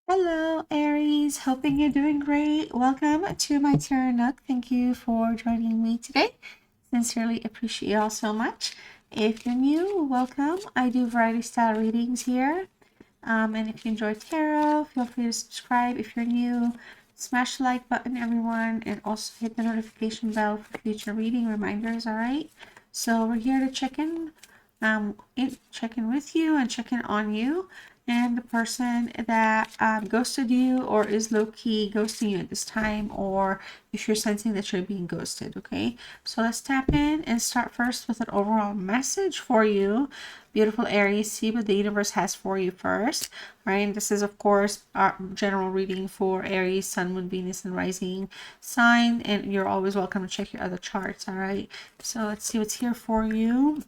Hello, Aries. Hoping you're doing great. Welcome to my Tarot Nook. Thank you for joining me today. Sincerely appreciate you all so much. If you're new, welcome. I do variety style readings here. And if you enjoy tarot, feel free to subscribe. If you're new, smash the like button, everyone, and also hit the notification bell for future reading reminders. All right. So we're here to check in with you and check in on you and the person that ghosted you or is low-key ghosting you at this time, or if you're sensing that you're being ghosted. Okay, so let's tap in and start first with an overall message for you, beautiful Aries. See what the universe has for you first. Right, this is of course our general reading for Aries, Sun, Moon, Venus, and Rising sign, and you're always welcome to check your other charts. All right, so let's see what's here for you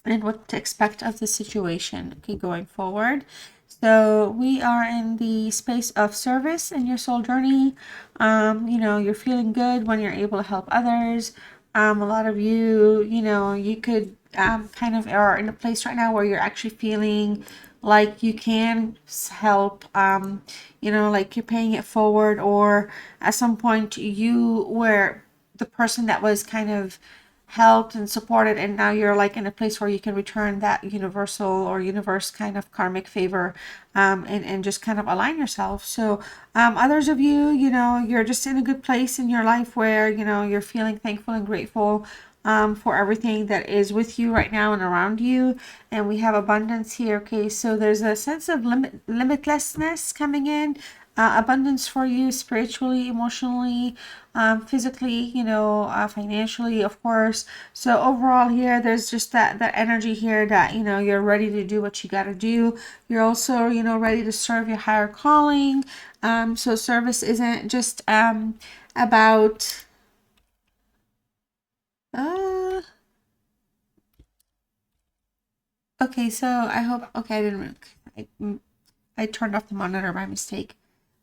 and what to expect of the situation, okay, going forward. So we are in the space of service in your soul journey. You're feeling good when you're able to help others. A lot of you, you could kind of are in a place right now where you're actually feeling like you can help, like you're paying it forward, or at some point you were the person that was kind of helped and supported, and now you're like in a place where you can return that universal or universe kind of karmic favor, and just kind of align yourself. So others of you, you're just in a good place in your life where you're feeling thankful and grateful for everything that is with you right now and around you. And we have abundance here. Okay, so there's a sense of limitlessness coming in, abundance for you spiritually, emotionally, physically, financially, of course. So overall here, there's just that energy here that, you're ready to do what you got to do. You're also, ready to serve your higher calling. So service isn't just about uh okay, so I hope, okay, I turned off the monitor by mistake.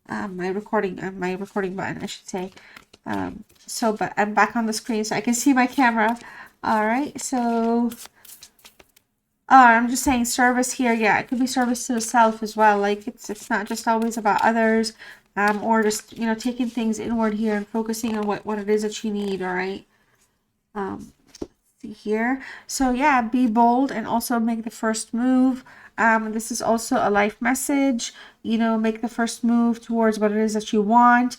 My recording button, I should say. But I'm back on the screen so I can see my camera. All right, so I'm just saying service here. Yeah, it could be service to the self as well. Like it's not just always about others, or just taking things inward here and focusing on what it is that you need. All right. See here. So yeah, be bold and also make the first move. This is also a life message. Make the first move towards what it is that you want,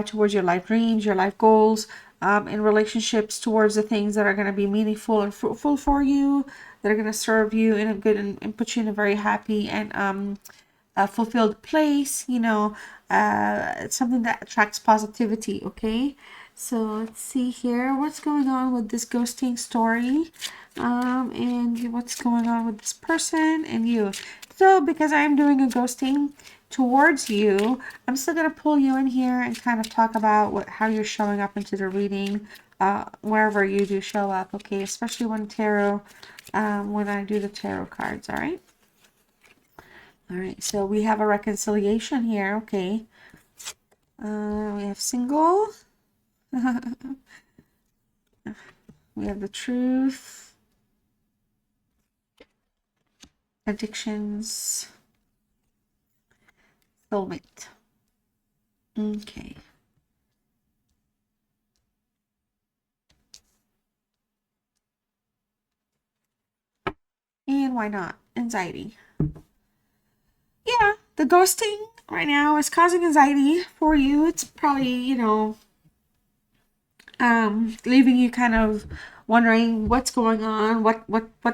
towards your life dreams, your life goals, in relationships, towards the things that are going to be meaningful and fruitful for you, that are going to serve you in a good and put you in a very happy and fulfilled place. It's something that attracts positivity. Okay, so let's see here what's going on with this ghosting story, and what's going on with this person and you. So because I'm doing a ghosting towards you, I'm still going to pull you in here and kind of talk about how you're showing up into the reading, wherever you do show up. Okay, especially when I do the tarot cards. All right. All right, so we have a reconciliation here. Okay. We have single. We have the truth. Addictions. Soulmate. Okay. And why not? Anxiety. Yeah, the ghosting right now is causing anxiety for you. It's probably, leaving you kind of wondering what's going on, what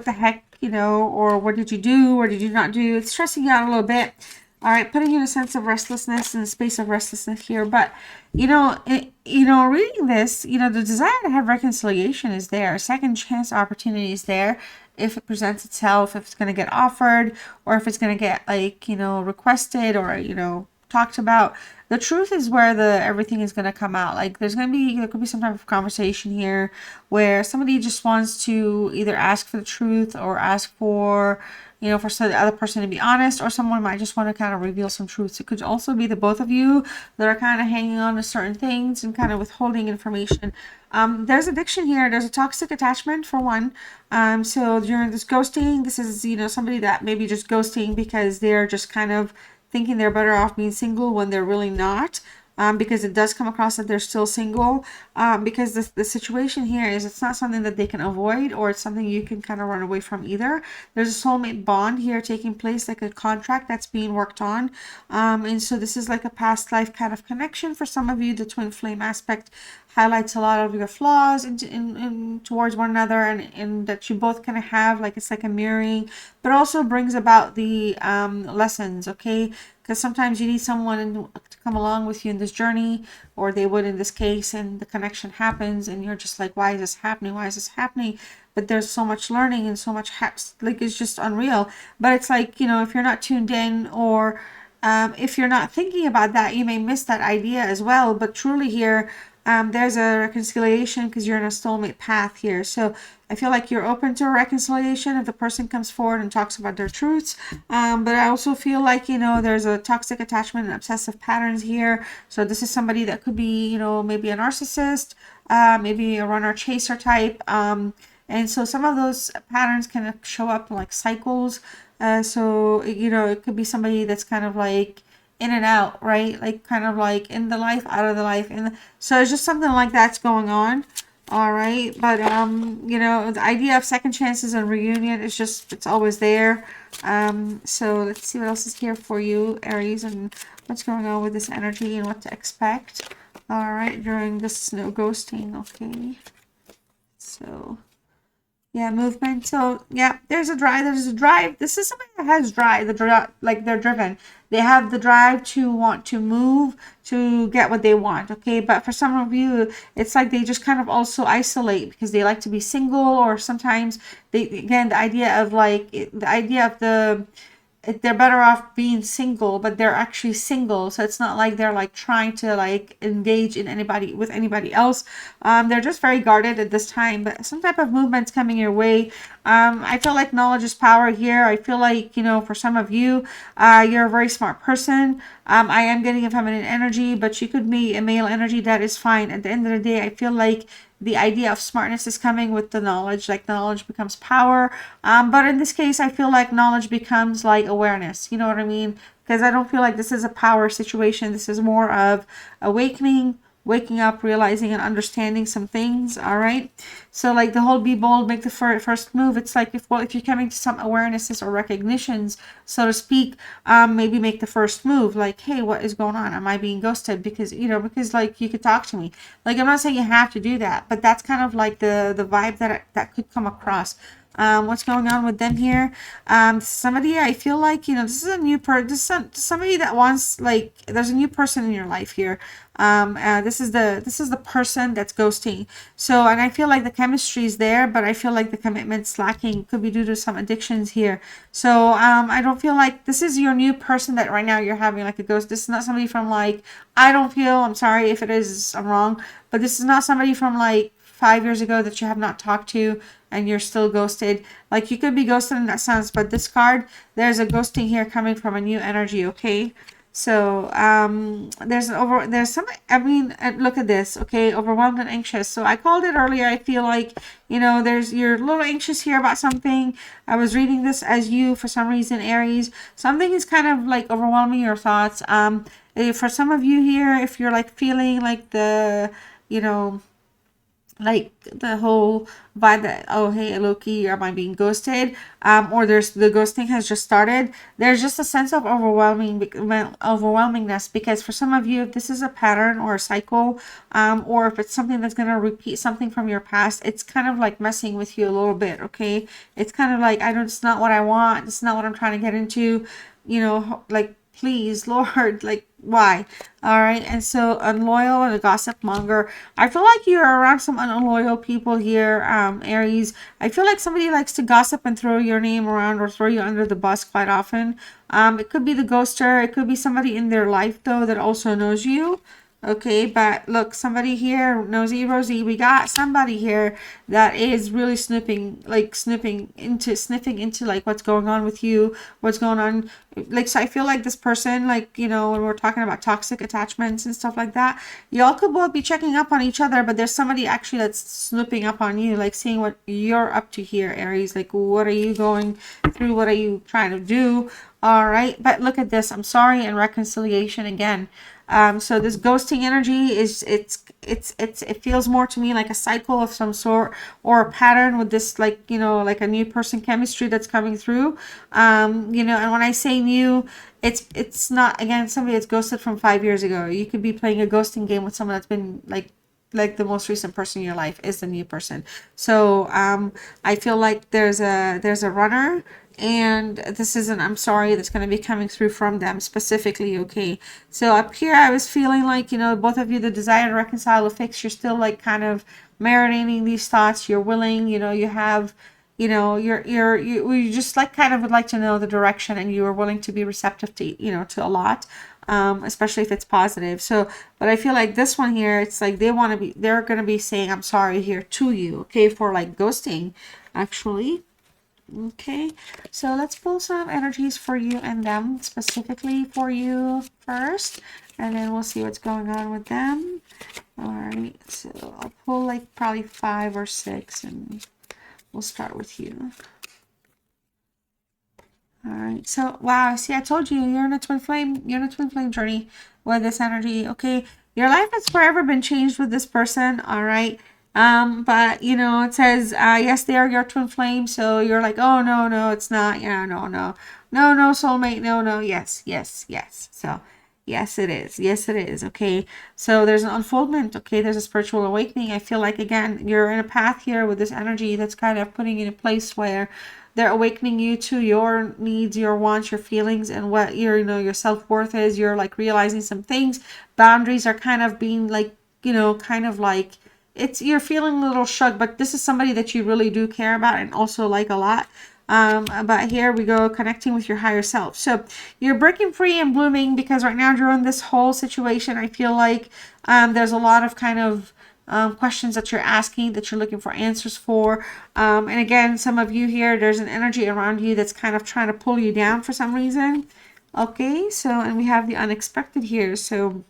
the heck, or what did you do or did you not do. It's stressing you out a little bit. All right, putting you in a sense of restlessness and a space of restlessness here. But reading this, the desire to have reconciliation is there. A second chance opportunity is there if it presents itself, if it's going to get offered, or if it's going to get requested, or talked about. The truth is where everything is going to come out. Like there could be some type of conversation here where somebody just wants to either ask for the truth or ask for for the other person to be honest, or someone might just want to kind of reveal some truths. It could also be the both of you that are kind of hanging on to certain things and kind of withholding information. There's addiction here. There's a toxic attachment for one. So during this ghosting, this is somebody that maybe just ghosting because they're just kind of thinking they're better off being single when they're really not. Because it does come across that they're still single, because the situation here is it's not something that they can avoid, or it's something you can kind of run away from either. There's a soulmate bond here taking place, like a contract that's being worked on, and so this is like a past life kind of connection for some of you. The twin flame aspect highlights a lot of your flaws in towards one another, and that you both kind of have, like it's like a mirroring, but also brings about the lessons, okay? Because sometimes you need someone to come along with you in this journey, or they would in this case, and the connection happens and you're just like, why is this happening, why is this happening? But there's so much learning and so much like it's just unreal. But it's like, you know, if you're not tuned in, or if you're not thinking about that, you may miss that idea as well. But truly here, there's a reconciliation because you're in a soulmate path here. So I feel like you're open to a reconciliation if the person comes forward and talks about their truths. But I also feel like, you know, there's a toxic attachment and obsessive patterns here. So this is somebody that could be, you know, maybe a narcissist, maybe a runner chaser type. And so some of those patterns can show up like cycles. So, you know, it could be somebody that's kind of like in and out, right? Like kind of like in the life, out of the life. So it's just something like that's going on. All right. But, you know, the idea of second chances and reunion is just, it's always there. So let's see what else is here for you, Aries, and what's going on with this energy and what to expect. All right. During this snow ghosting. Okay. So yeah, movement. So yeah, there's a drive. There's a drive. This is somebody that has drive. Like they're driven. They have the drive to want to move to get what they want. Okay, but for some of you, it's like they just kind of also isolate because they like to be single, or sometimes they, again, the idea of like the idea of the, they're better off being single, but they're actually single. So it's not like they're like trying to like engage in anybody with anybody else. They're just very guarded at this time, but some type of movement's coming your way. I feel like knowledge is power here. I feel like, you know, for some of you, you're a very smart person. I am getting a feminine energy, but you could be a male energy. That is fine. At the end of the day, I feel like the idea of smartness is coming with the knowledge, like knowledge becomes power. But in this case, I feel like knowledge becomes like awareness. You know what I mean? Because I don't feel like this is a power situation. This is more of awakening, waking up, realizing and understanding some things. All right. So like the whole be bold, make the first move. It's like if you're coming to some awarenesses or recognitions, so to speak, maybe make the first move. Like, hey, what is going on? Am I being ghosted? Because, you know, because like you could talk to me. Like, I'm not saying you have to do that, but that's kind of like the vibe that could come across. What's going on with them here? Somebody, I feel like, you know, this is a new somebody that wants, like, there's a new person in your life here. This is the person that's ghosting. So, and I feel like the chemistry is there, but I feel like the commitment's lacking. Could be due to some addictions here. So, I don't feel like this is your new person that right now you're having like a ghost. This is not somebody from like, I'm sorry if it is, I'm wrong, but this is not somebody from like 5 years ago that you have not talked to and you're still ghosted. Like, you could be ghosted in that sense, but this card, there's a ghosting here coming from a new energy. Okay. So there's some, I mean, look at this. Okay, overwhelmed and anxious. So I called it earlier. I feel like, you know, you're a little anxious here about something. I was reading this as you, for some reason, Aries. Something is kind of like overwhelming your thoughts. For some of you here, if you're like feeling like the, you know, like the whole vibe that, oh hey Loki, am I being ghosted, or there's the ghosting has just started, there's just a sense of overwhelmingness, because for some of you, if this is a pattern or a cycle, or if it's something that's going to repeat something from your past, it's kind of like messing with you a little bit. Okay, it's kind of like, it's not what I want, it's not what I'm trying to get into, you know, like, please Lord, like, why? All right. And so, unloyal and a gossip monger. I feel like you're around some unloyal people here, Aries. I feel like somebody likes to gossip and throw your name around or throw you under the bus quite often. It could be the ghoster. It could be somebody in their life though that also knows you. Okay, but look, somebody here, nosy Rosie, we got somebody here that is really sniffing into like what's going on with you, what's going on. Like, so I feel like this person, like, you know, when we're talking about toxic attachments and stuff like that, y'all could both be checking up on each other, but there's somebody actually that's snooping up on you, like seeing what you're up to here, Aries. Like, what are you going through? What are you trying to do? All right, but look at this. I'm sorry and reconciliation again. So this ghosting energy is it feels more to me like a cycle of some sort or a pattern with this, like, you know, like a new person chemistry that's coming through. You know, and when I say new, it's not, again, somebody that's ghosted from 5 years ago. You could be playing a ghosting game with someone that's been like the most recent person in your life is the new person. So I feel like there's a runner, and this is an I'm sorry that's going to be coming through from them specifically. Okay, so up here I was feeling like, you know, both of you, the desire to reconcile or fix, you're still like kind of marinating these thoughts. You're willing, you know, you have, you know, you just like kind of would like to know the direction, and you are willing to be receptive to, you know, to a lot, especially if it's positive. So, but I feel like this one here, it's like they're going to be saying I'm sorry here to you, okay, for like ghosting, actually. Okay, so let's pull some energies for you and them, specifically for you first, and then we'll see what's going on with them. All right, so I'll pull like probably 5 or 6, and we'll start with you. All right, so wow, see, I told you, you're in a twin flame, you're in a twin flame journey with this energy. Okay, your life has forever been changed with this person. All right, but you know, it says yes, they are your twin flame. So you're like, oh no, no, it's not. Yeah, no, no, no, no, soulmate, no, no, yes, yes, yes. So yes, it is. Yes, it is. Okay, so there's an unfoldment. Okay, there's a spiritual awakening. I feel like, again, you're in a path here with this energy that's kind of putting you in a place where they're awakening you to your needs, your wants, your feelings, and what your, you know, your self-worth is. You're like realizing some things. Boundaries are kind of being like, you know, kind of like, it's, you're feeling a little shook, but this is somebody that you really do care about and also like a lot. But here we go, connecting with your higher self. So you're breaking free and blooming, because right now during this whole situation, I feel like there's a lot of kind of questions that you're asking, that you're looking for answers for. And again, some of you here, there's an energy around you that's kind of trying to pull you down for some reason. Okay, so, and we have the unexpected here. So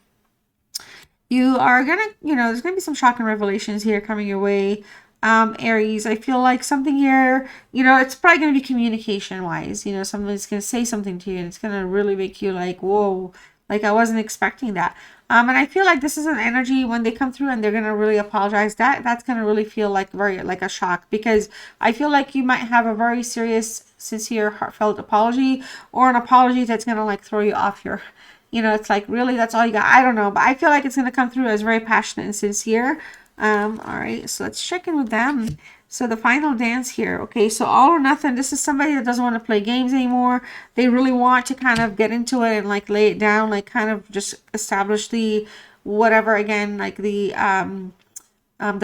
you are gonna, you know, there's gonna be some shocking revelations here coming your way. Aries, I feel like something here, you know, it's probably gonna be communication wise. You know, somebody's gonna say something to you, and it's gonna really make you like, whoa, like I wasn't expecting that. And I feel like this is an energy when they come through and they're gonna really apologize. That's gonna really feel like very like a shock, because I feel like you might have a very serious, sincere, heartfelt apology, or an apology that's gonna like throw you off your, you know, it's like, really, that's all you got? I don't know, but I feel like it's going to come through as very passionate and sincere. All right, so let's check in with them. So the final dance here. Okay, so all or nothing. This is somebody that doesn't want to play games anymore. They really want to kind of get into it and like lay it down, like kind of just establish the whatever, again, like the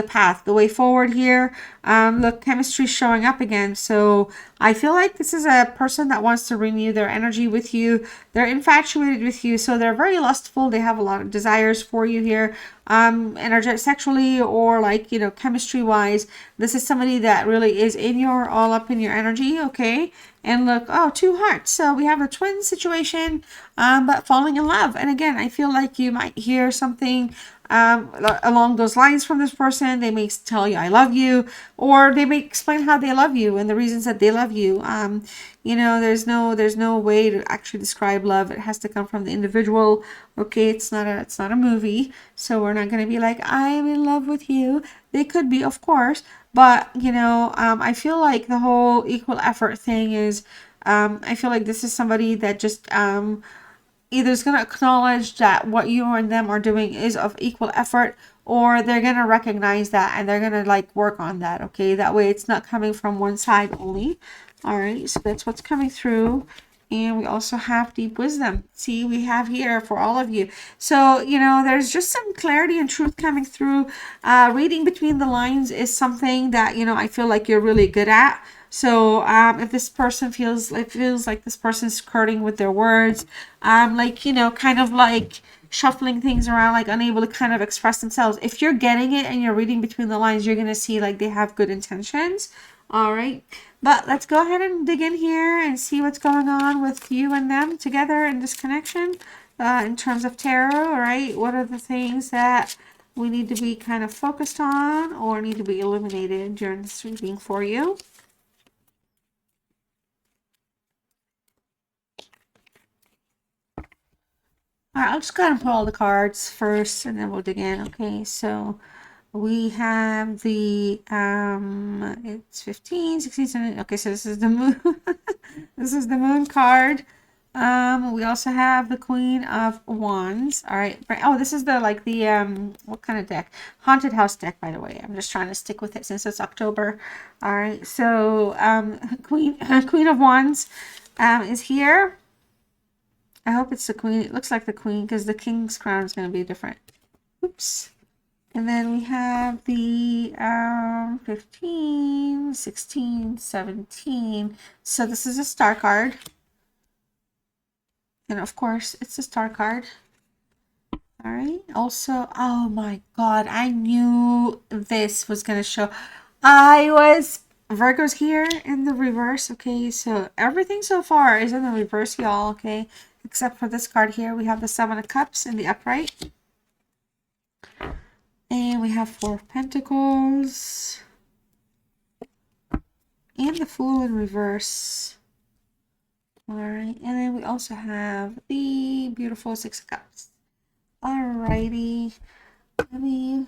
path, the way forward here. Look, chemistry showing up again. So I feel like this is a person that wants to renew their energy with you. They're infatuated with you. So they're very lustful. They have a lot of desires for you here. Energetic, sexually, or like, you know, chemistry wise. This is somebody that really is in your, all up in your energy. Okay. And look, oh, 2 hearts. So we have a twin situation, but falling in love. And again, I feel like you might hear something along those lines from this person. They may tell you I love you, or they may explain how they love you and the reasons that they love you. You know, there's no way to actually describe love. It has to come from the individual. Okay, it's not a movie, so we're not going to be like, I am in love with you. They could be, of course, but you know, I feel like the whole equal effort thing is, I feel like this is somebody that just either is going to acknowledge that what you and them are doing is of equal effort, or they're going to recognize that and they're going to like work on that. Okay, that way it's not coming from one side only. All right, so that's what's coming through. And we also have deep wisdom. See, we have here for all of you. So, you know, there's just some clarity and truth coming through. Reading between the lines is something that, you know, I feel like you're really good at. So if this person feels like this person's skirting with their words, like, you know, kind of like shuffling things around, like unable to kind of express themselves. If you're getting it and you're reading between the lines, you're going to see like they have good intentions. All right. But let's go ahead and dig in here and see what's going on with you and them together in this connection in terms of tarot. All right. What are the things that we need to be kind of focused on or need to be illuminated during this reading for you? All right, I'll just go ahead and pull all the cards first and then we'll dig in. Okay, so we have the it's 15, 16, 17. Okay, so this is the moon. This is the moon card. We also have the Queen of Wands. All right. Oh, this is the like the what kind of deck? Haunted house deck, by the way. I'm just trying to stick with it since it's October. All right. So Queen of Wands is here. I hope it's the queen. It looks like the queen because the king's crown is going to be different. Oops. And then we have the 15, 16, 17. So this is a star card. And of course, it's a star card. All right. Also, oh my God, I knew this was going to show. Virgo's here in the reverse. Okay, so everything so far is in the reverse, y'all. Okay, except for this card here. We have the Seven of Cups in the upright. And we have Four of Pentacles. And the Fool in reverse. Alright, and then we also have the beautiful Six of Cups. Alrighty. Let me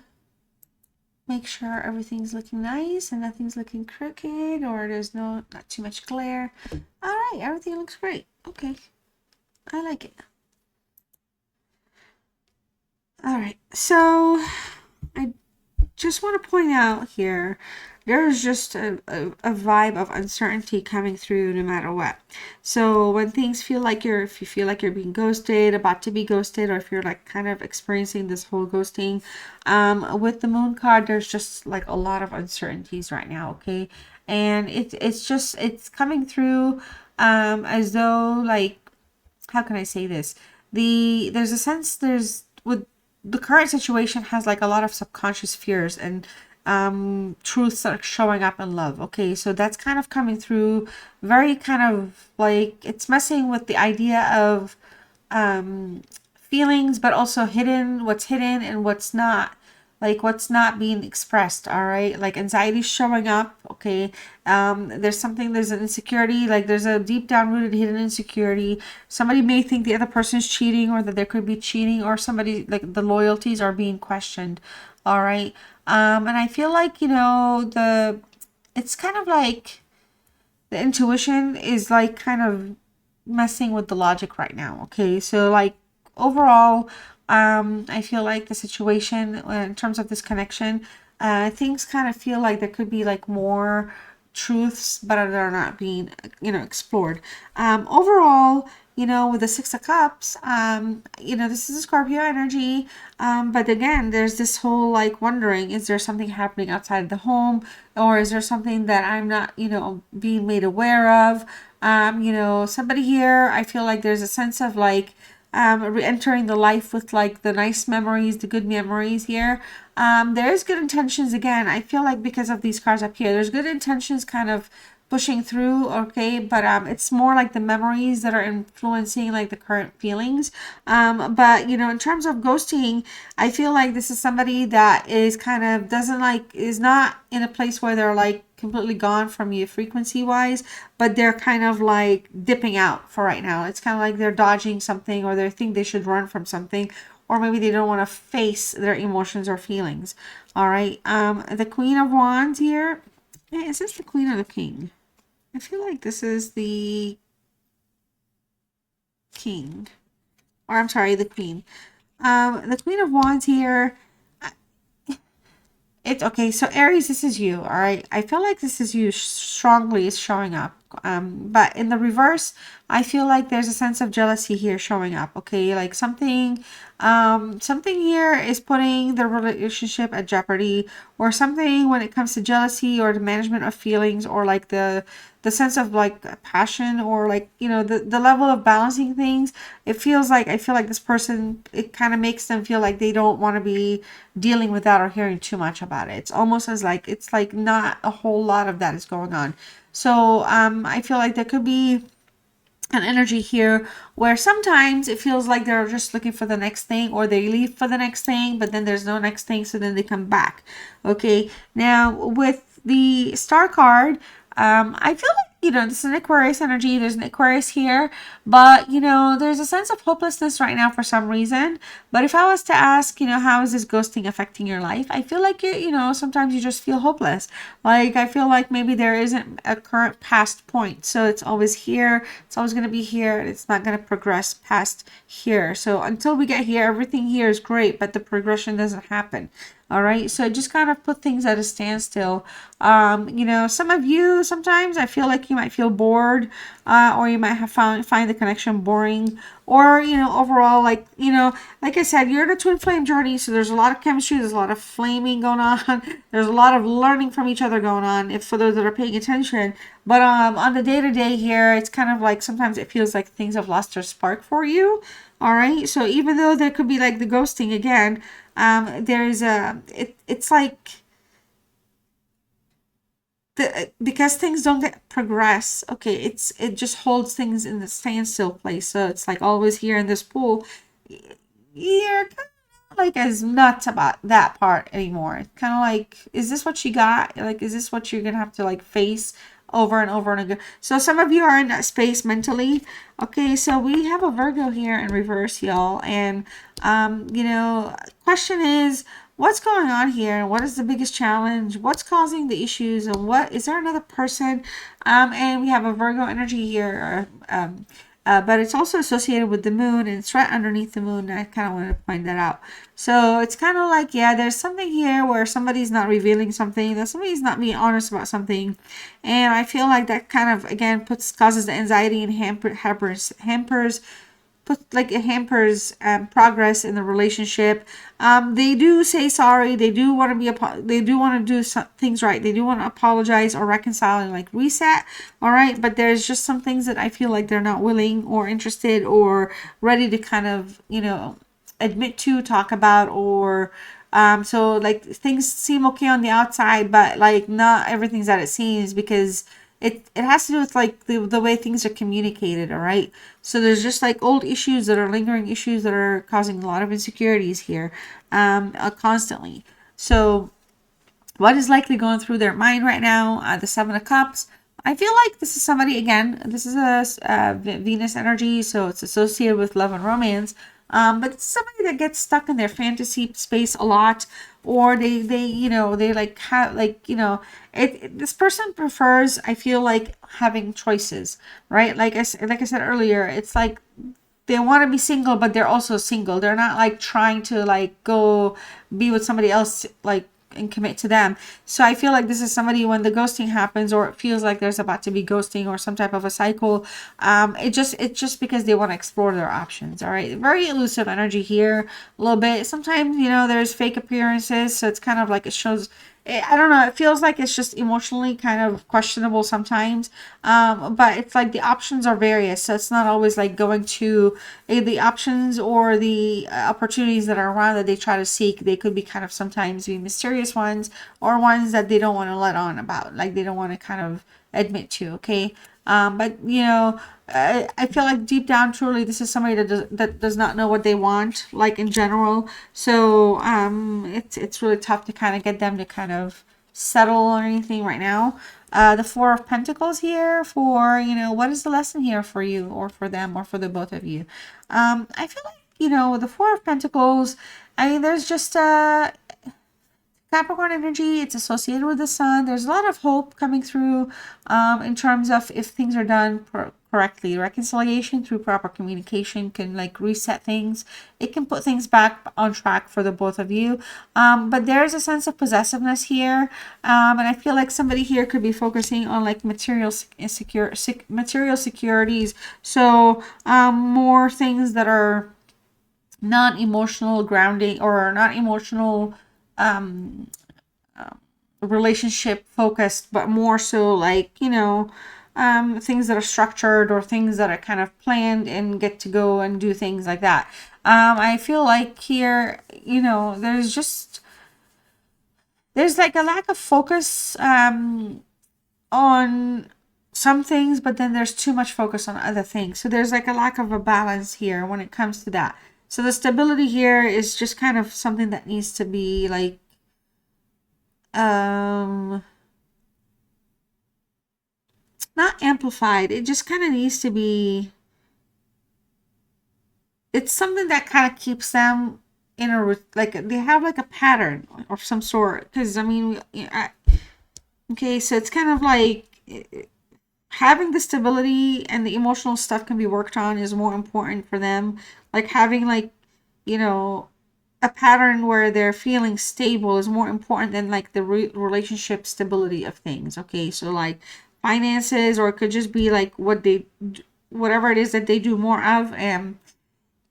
make sure everything's looking nice and nothing's looking crooked or there's not too much glare. Alright, everything looks great. Okay. I like it. Alright, so I just want to point out here, there's just a vibe of uncertainty coming through no matter what. So when things feel like if you feel like you're being ghosted, about to be ghosted, or if you're like kind of experiencing this whole ghosting, with the moon card, there's just like a lot of uncertainties right now, okay? And it's coming through as though like, how can I say this? There's a sense with the current situation has like a lot of subconscious fears and truths are showing up in love. Okay, so that's kind of coming through very kind of like it's messing with the idea of feelings, but also what's hidden and what's not, like what's not being expressed. All right, like anxiety showing up. Okay, there's an insecurity, like there's a deep down rooted hidden insecurity. Somebody may think the other person is cheating or that there could be cheating, or somebody like the loyalties are being questioned. All right, and I feel like it's kind of like the intuition is like kind of messing with the logic right now. Okay, so like overall, I feel like the situation in terms of this connection, things kind of feel like there could be like more truths, but they're not being explored. Overall, with the Six of Cups, this is a Scorpio energy, but again, there's this whole like wondering, is there something happening outside the home, or is there something that I'm not being made aware of? Somebody here, I feel like there's a sense of like re-entering the life with like the nice memories, the good memories here. There's good intentions again. I feel like because of these cards up here, there's good intentions kind of pushing through, okay, but it's more like the memories that are influencing like the current feelings. But in terms of ghosting, I feel like this is somebody that is kind of is not in a place where they're like completely gone from you frequency wise, but they're kind of like dipping out for right now. It's kind of like they're dodging something, or they think they should run from something, or maybe they don't want to face their emotions or feelings. All right, the Queen of Wands here. Is this the Queen or the King? I feel like this is the King. Or I'm sorry, the Queen. The Queen of Wands here. It's okay. So Aries, this is you. All right. I feel like this is you strongly is showing up. But in the reverse, I feel like there's a sense of jealousy here showing up. Okay. Like something here is putting the relationship at jeopardy, or something when it comes to jealousy or the management of feelings, or like the sense of like passion, or like the level of balancing things. I feel like this person, it kind of makes them feel like they don't want to be dealing with that or hearing too much about it. It's almost as like it's like not a whole lot of that is going on. So I feel like there could be an energy here where sometimes it feels like they're just looking for the next thing, or they leave for the next thing, but then there's no next thing, so then they come back. Okay, now with the star card, I feel like this is an Aquarius energy. There's an Aquarius here, but, there's a sense of hopelessness right now for some reason. But if I was to ask, how is this ghosting affecting your life? I feel like sometimes you just feel hopeless. Like, I feel like maybe there isn't a current past point. So it's always here. It's always going to be here. And it's not going to progress past here. So until we get here, everything here is great, but the progression doesn't happen. All right, so just kind of put things at a standstill. Some of you, sometimes I feel like you might feel bored, or you might have find the connection boring, or overall, like I said, you're in a twin flame journey, so there's a lot of chemistry, there's a lot of flaming going on, there's a lot of learning from each other going on, if for those that are paying attention. But on the day-to-day here, it's kind of like sometimes it feels like things have lost their spark for you. All right, so even though there could be like the ghosting again, there's it's like because things don't get progress. Okay, it just holds things in the standstill place. So it's like always here in this pool. You're kind of like as nuts about that part anymore. It's kind of like, is this what you got? Like, is this what you're gonna have to like face over and over and again? So some of you are in that space mentally. Okay, so we have a Virgo here in reverse, y'all, and question is, what's going on here? What is the biggest challenge? What's causing the issues? And what is there another person? And we have a Virgo energy here, but it's also associated with the moon, and it's right underneath the moon. And I kind of wanted to point that out. So it's kind of like, yeah, there's something here where somebody's not revealing something, that somebody's not being honest about something, and I feel like that kind of again causes the anxiety and hampers progress in the relationship. They do say sorry. They do want to they do want to do things right. They do want to apologize or reconcile and like reset. All right, but there's just some things that I feel like they're not willing or interested or ready to kind of admit to, talk about, or so like things seem okay on the outside, but like not everything's that it seems, because it has to do with like the way things are communicated. All right, so there's just like old issues that are lingering issues that are causing a lot of insecurities here, constantly. So what is likely going through their mind right now? The Seven of Cups. I feel like this is somebody, again, this is a Venus energy, so it's associated with love and romance. But it's somebody that gets stuck in their fantasy space a lot, or they like have this person prefers, I feel like, having choices, right? Like I said earlier, it's like they want to be single, but they're also single. They're not like trying to like go be with somebody else, like, and commit to them. So I feel like this is somebody, when the ghosting happens, or it feels like there's about to be ghosting or some type of a cycle, it's just because they want to explore their options. All right, very elusive energy here a little bit. Sometimes there's fake appearances, so it's kind of like it shows, I don't know, it feels like it's just emotionally kind of questionable sometimes, but it's like the options are various, so it's not always like going to the options or the opportunities that are around that they try to seek. They could be kind of sometimes be mysterious ones, or ones that they don't want to let on about, like they don't want to kind of admit to. Okay, but I feel like deep down, truly, this is somebody that does not know what they want, like in general. So it's really tough to kind of get them to kind of settle or anything right now. The Four of Pentacles here for what is the lesson here for you, or for them, or for the both of you. I feel like the Four of Pentacles. I mean, there's just Capricorn energy, it's associated with the sun. There's a lot of hope coming through in terms of if things are done correctly. Reconciliation through proper communication can like reset things. It can put things back on track for the both of you. But there's a sense of possessiveness here. And I feel like somebody here could be focusing on like material securities. So more things that are not emotional grounding, or not emotional relationship focused, but more so like things that are structured, or things that are kind of planned and get to go and do things like that. I feel like here there's like a lack of focus on some things, but then there's too much focus on other things. So there's like a lack of a balance here when it comes to that. So the stability here is just kind of something that needs to be like not amplified. It just kind of needs to be, it's something that kind of keeps them in a, like they have like a pattern of some sort. Because I mean, okay, so it's kind of like having the stability and the emotional stuff can be worked on is more important for them. Like having like, you know, a pattern where they're feeling stable is more important than like the relationship stability of things. Okay, so like finances, or it could just be like whatever it is that they do more of, and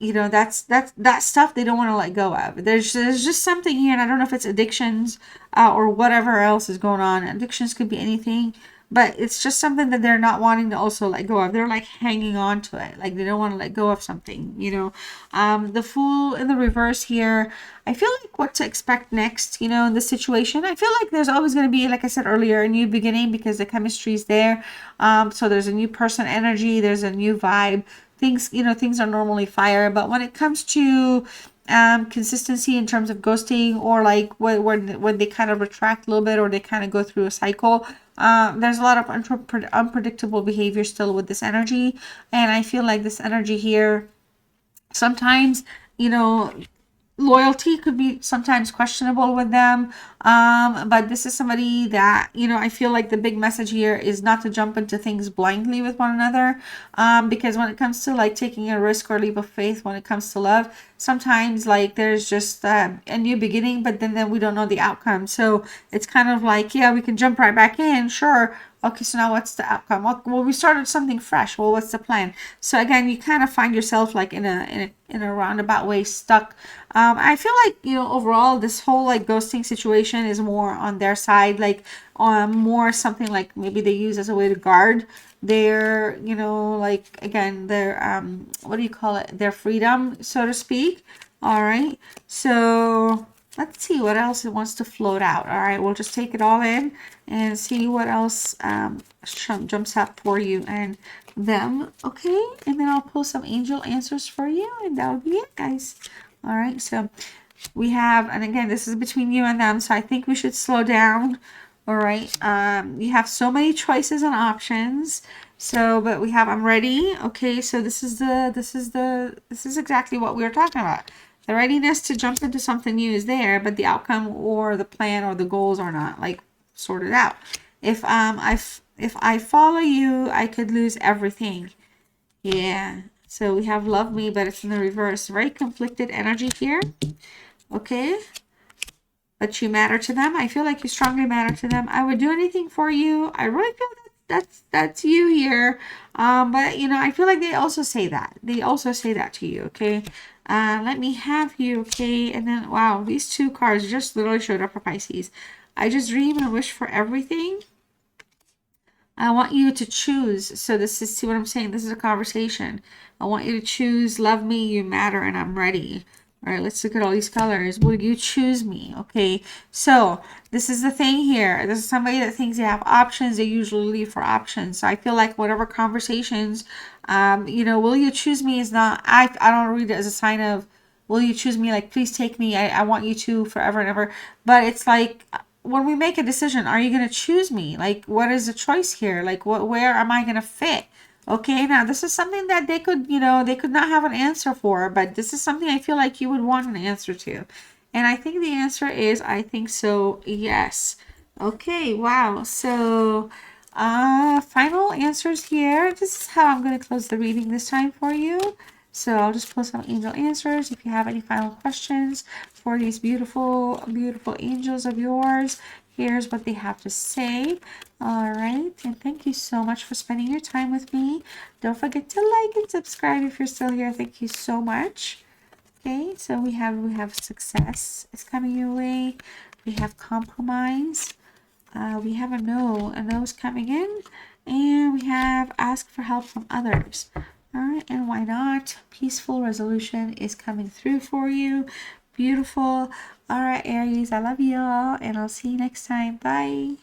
that's that stuff they don't want to let go of. There's just something here, and I don't know if it's addictions, or whatever else is going on. Addictions could be anything, but it's just something that they're not wanting to also let go of. They're like hanging on to it, like they don't want to let go of something. The Fool in the reverse here, I feel like what to expect next, in this situation. I feel like there's always going to be, like I said earlier, a new beginning, because the chemistry is there. So there's a new person energy, there's a new vibe. Things are normally fire, but when it comes to consistency in terms of ghosting, or like when they kind of retract a little bit, or they kind of go through a cycle, there's a lot of unpredictable behavior still with this energy. And I feel like this energy here, sometimes, you know loyalty could be sometimes questionable with them. But this is somebody that, I feel like the big message here is not to jump into things blindly with one another. Because when it comes to like taking a risk or leap of faith, when it comes to love, sometimes like there's just a new beginning, but then we don't know the outcome. So it's kind of like, yeah, we can jump right back in, sure. Okay, so now what's the outcome? Well, we started something fresh. Well, what's the plan? So again, you kind of find yourself like in a roundabout way stuck. I feel like, overall, this whole like ghosting situation is more on their side, like more something like maybe they use as a way to guard their, like again, their what do you call it? Their freedom, so to speak. All right. So let's see what else it wants to float out. All right, we'll just take it all in and see what else jumps up for you and them. Okay, and then I'll pull some angel answers for you, and that'll be it, guys. All right, so we have, and again, this is between you and them, so I think we should slow down. All right, you have so many choices and options. So, but we have, I'm ready. Okay, so this is exactly what we were talking about. The readiness to jump into something new is there, but the outcome or the plan or the goals are not like sorted out. If I follow you, I could lose everything. Yeah. So we have love me, but it's in the reverse. Very conflicted energy here. Okay. But you matter to them. I feel like you strongly matter to them. I would do anything for you. I really feel that's you here. But I feel like they also say that. They also say that to you, okay? Let me have you, okay? And then wow, these two cards just literally showed up for Pisces. I just dream and wish for everything. I want you to choose. So this is, see what I'm saying? This is a conversation. I want you to choose. Love me, you matter, and I'm ready. All right, let's look at all these colors. Will you choose me? Okay, so this is the thing here. This is somebody that thinks they have options. They usually leave for options. So I feel like whatever conversations, will you choose me is not, I don't read it as a sign of, will you choose me? Like, please take me. I want you to forever and ever. But it's like, when we make a decision, are you going to choose me? Like, what is the choice here? Like, where am I going to fit? Okay, now this is something that they could, they could not have an answer for, but this is something I feel like you would want an answer to. And I think the answer is, I think so, yes. Okay, wow. So, final answers here. This is how I'm going to close the reading this time for you. So I'll just pull some angel answers. If you have any final questions for these beautiful, beautiful angels of yours, here's what they have to say. All right. And thank you so much for spending your time with me. Don't forget to like and subscribe if you're still here. Thank you so much. Okay. So we have success is coming your way. We have compromise. We have a no is coming in. And we have ask for help from others. All right, and why not? Peaceful resolution is coming through for you. Beautiful. All right, Aries, I love you all, and I'll see you next time. Bye.